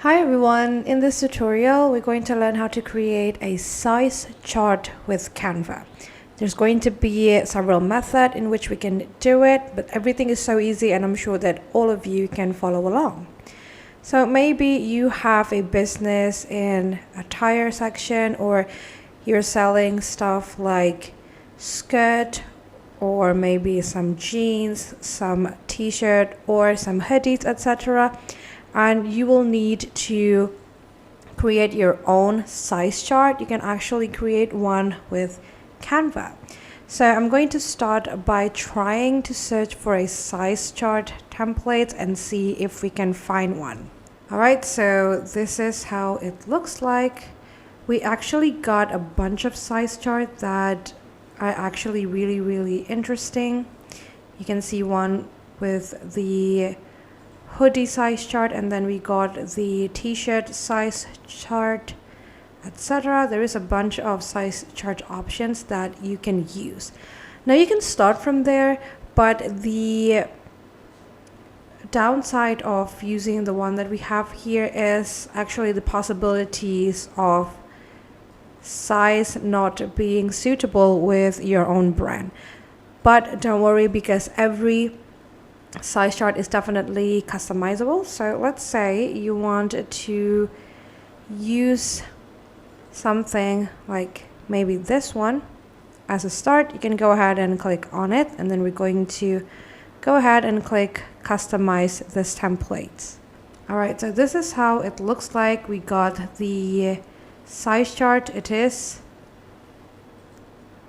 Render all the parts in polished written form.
Hi everyone, in this tutorial we're going to learn how to create a size chart with Canva. There's going to be several methods in which we can do it, but everything is so easy and I'm sure that all of you can follow along. So maybe you have a business in a tire section, or you're selling stuff like skirt, or maybe some jeans, some t-shirt, or some hoodies, etc. And you will need to create your own size chart. You can actually create one with Canva. So I'm going to start by trying to search for a size chart template and see if we can find one. Alright, so this is how it looks like. We actually got a bunch of size charts that are actually really interesting. You can see one with the hoodie size chart, and then we got the t-shirt size chart, etc. There is a bunch of size chart options that you can use. Now you can start from there, but the downside of using the one that we have here is actually the possibilities of size not being suitable with your own brand. But don't worry, because every size chart is definitely customizable. So let's say you want to use something like maybe this one as a start. You can go ahead and click on it, and then we're going to go ahead and click customize this template. Alright, so this is how it looks like. We got the size chart. It is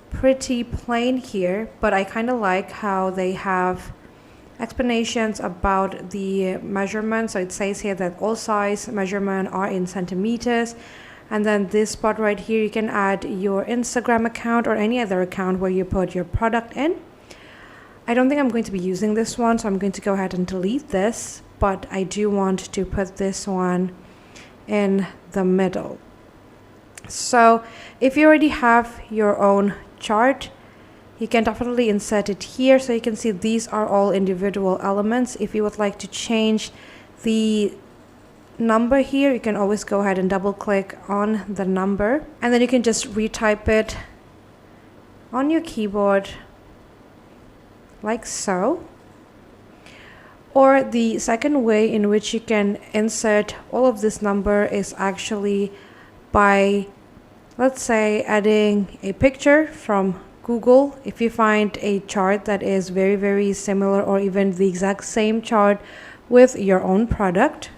pretty plain here, but I kind of like how they have explanations about the measurement. So it says here that all size measurement are in centimeters, and then this spot right here you can add your Instagram account or any other account where you put your product in. I don't think I'm going to be using this one, so I'm going to go ahead and delete this, but I do want to put this one in the middle. So if you already have your own chart, you can definitely insert it here. So you can see these are all individual elements. If you would like to change the number here, you can always go ahead and double click on the number, and then you can just retype it on your keyboard like so. Or the second way in which you can insert all of this number is actually by, let's say, adding a picture from Google. If you find a chart that is very similar, or even the exact same chart with your own product,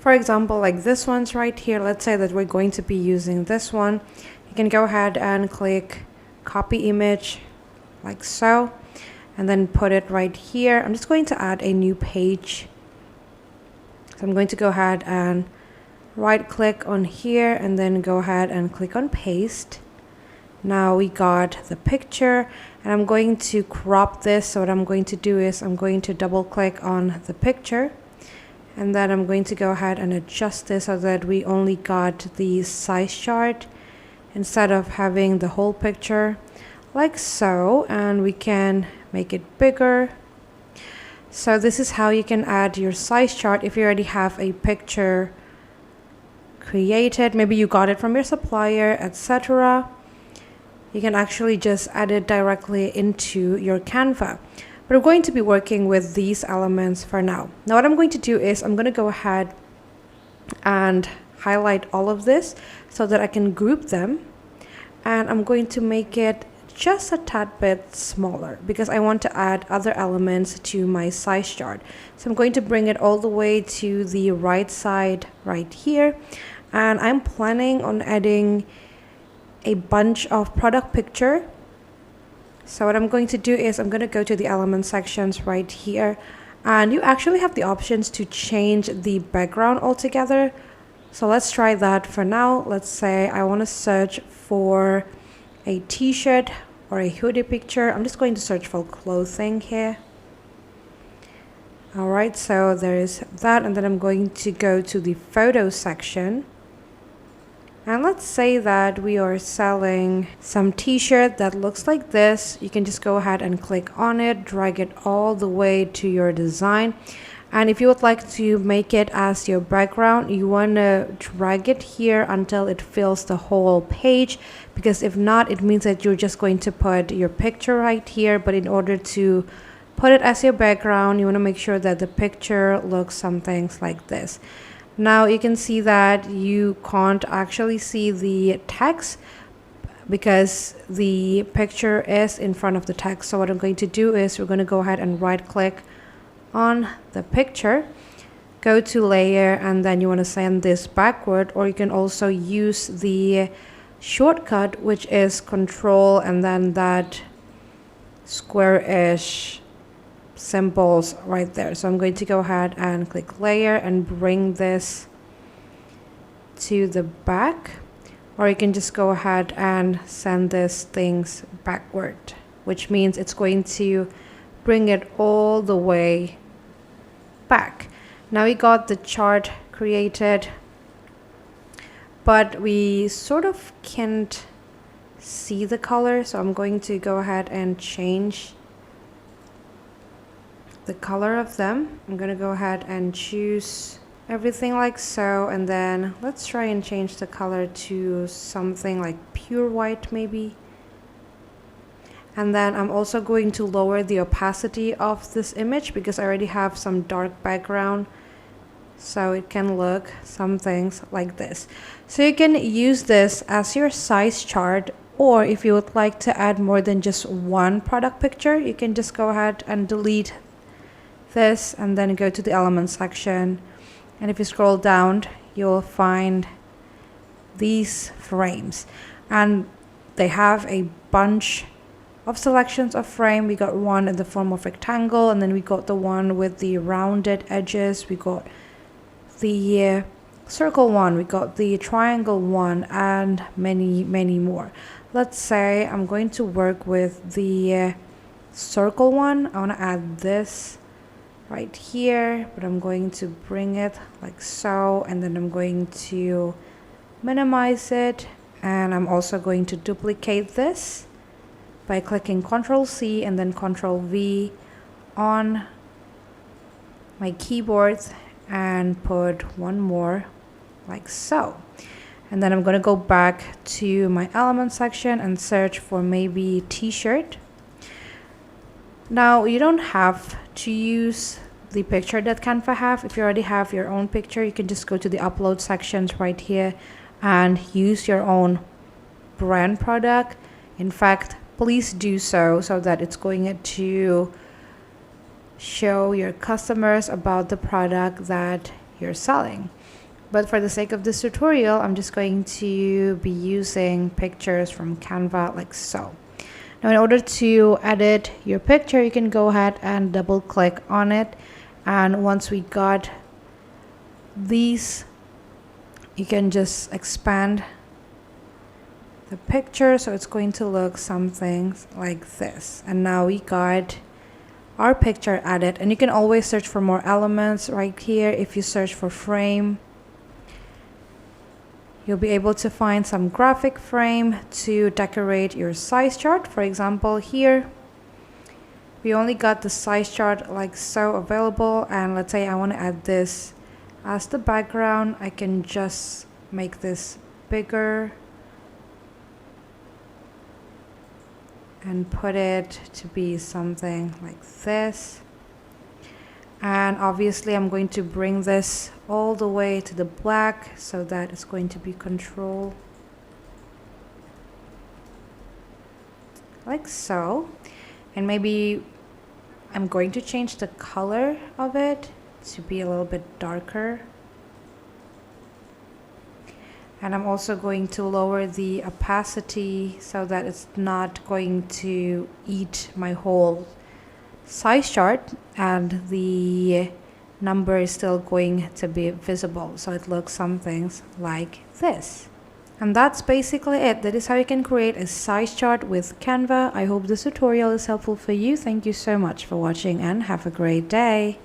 for example like this one's right here, let's say that we're going to be using this one, you can go ahead and click copy image like so, and then put it right here. I'm just going to add a new page, so I'm going to go ahead and right click on here and then go ahead and click on paste. Now we got the picture, and I'm going to crop this. So what I'm going to do is I'm going to double click on the picture, and then I'm going to go ahead and adjust this so that we only got the size chart instead of having the whole picture like so, and we can make it bigger. So this is how you can add your size chart if you already have a picture created. Maybe you got it from your supplier, etc. You can actually just add it directly into your Canva. But we're going to be working with these elements for now. Now what I'm going to do is I'm going to go ahead and highlight all of this so that I can group them, and I'm going to make it just a tad bit smaller because I want to add other elements to my size chart. So I'm going to bring it all the way to the right side right here, and I'm planning on adding a bunch of product picture. So what I'm going to do is I'm going to go to the element sections right here, and you actually have the options to change the background altogether. So let's try that for now. Let's say I want to search for a t-shirt or a hoodie picture. I'm just going to search for clothing here. Alright, so there is that, and then I'm going to go to the photo section. And let's say that we are selling some t-shirt that looks like this. You can just go ahead and click on it, drag it all the way to your design. And if you would like to make it as your background, you want to drag it here until it fills the whole page, because if not, it means that you're just going to put your picture right here. But in order to put it as your background, you want to make sure that the picture looks something like this. Now you can see that you can't actually see the text because the picture is in front of the text. So what I'm going to do is we're going to go ahead and right click on the picture, go to layer, and then you want to send this backward, or you can also use the shortcut, which is control and then that square-ish symbols right there. So I'm going to go ahead and click layer and bring this to the back, or you can just go ahead and send this things backward, which means it's going to bring it all the way back. Now we got the chart created, but we sort of can't see the color, so I'm going to go ahead and change the color of them. I'm going to go ahead and choose everything like so, and then let's try and change the color to something like pure white maybe. And then I'm also going to lower the opacity of this image because I already have some dark background, so it can look some things like this. So you can use this as your size chart, or if you would like to add more than just one product picture, you can just go ahead and delete this and then go to the element section. And if you scroll down, you'll find these frames, and they have a bunch of selections of frame. We got one in the form of rectangle, and then we got the one with the rounded edges, we got the circle one, we got the triangle one, and many more. Let's say I'm going to work with the circle one. I want to add this right here, but I'm going to bring it like so, and then I'm going to minimize it, and I'm also going to duplicate this by clicking Ctrl+C and then Ctrl+V on my keyboard and put one more like so. And then I'm going to go back to my element section and search for maybe t-shirt. Now you don't have to use the picture that Canva have. If you already have your own picture, you can just go to the upload sections right here and use your own brand product. In fact, please do so that it's going to show your customers about the product that you're selling. But for the sake of this tutorial, I'm just going to be using pictures from Canva like so. Now in order to edit your picture, you can go ahead and double click on it, and once we got these, you can just expand the picture so it's going to look something like this. And now we got our picture added, and you can always search for more elements right here. If you search for frame, you'll be able to find some graphic frame to decorate your size chart. For example, here we only got the size chart like so available, and let's say I want to add this as the background. I can just make this bigger and put it to be something like this. And obviously I'm going to bring this all the way to the black so that it's going to be control like so. And maybe I'm going to change the color of it to be a little bit darker. And I'm also going to lower the opacity so that it's not going to eat my whole size chart, and the number is still going to be visible, so it looks something like this. And that's basically it. That is how you can create a size chart with Canva. I hope this tutorial is helpful for you. Thank you so much for watching and have a great day.